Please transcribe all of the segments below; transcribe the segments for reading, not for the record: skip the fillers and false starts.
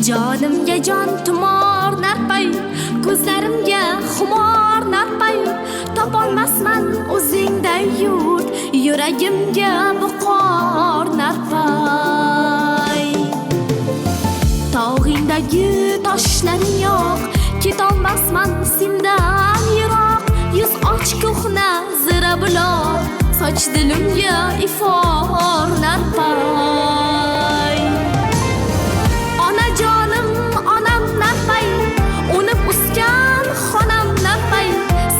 Jonimga jon tumor narpay, ko'zlarimga xumor narpay, topolmasman o'zingday yurt, yuragimga buqor narpay. Tog'ingdagi toshlaring yo'q, ketolmasman sendan yiroq, yuz och ko'hna zira buloq, soch dilimga ifor narpay. Onajonim onam narpay, unib o'sgan xonam narpay,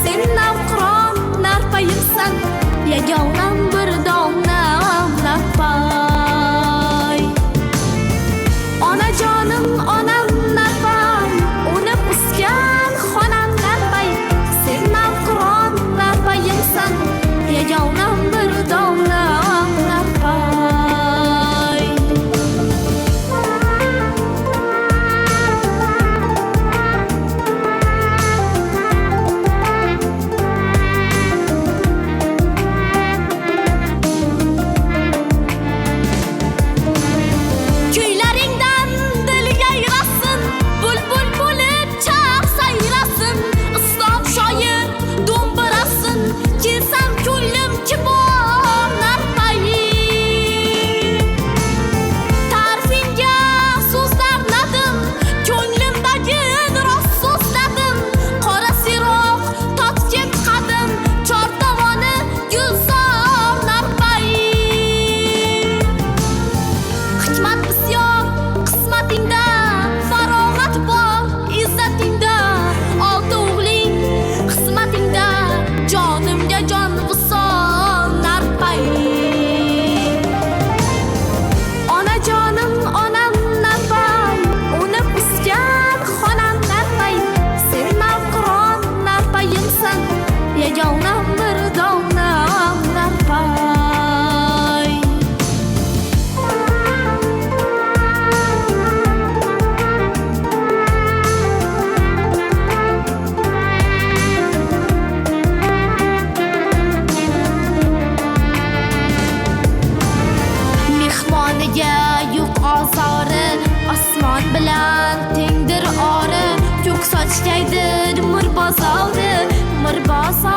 sen navqiron narpayimsan, yagonam bir donam narpay. Onajonim onam narpay, unib o'sgan xonam narpay, sen navqiron narpayimsan, yagonam bir donam narpay. Kuylaringdan dil yayrasın, bulbul bo'lib chaq sayrasın, islom shoir do'mbirasın, kelsam ko'nglim kibor narpay. Ta'rifingga so'zlar nadim, ko'nglimdagi rost so'zladim, qora siroq totgan qadim, chortovoni gulzor narpay. Hikmat bisyor qismatingda, farog'at bor izzatingda, olti o'g'ling qismatingda, jonimga jon visol narpay. Onajonim onam narpay, unib o'sgan xonam narpay, sen navqiron narpayimsan, yagonam bir donam narpay. Mehmoniga yo'q ozori, osmon bilan tengdir ori, ko'k sochgaydir mir bozori, mir bozori.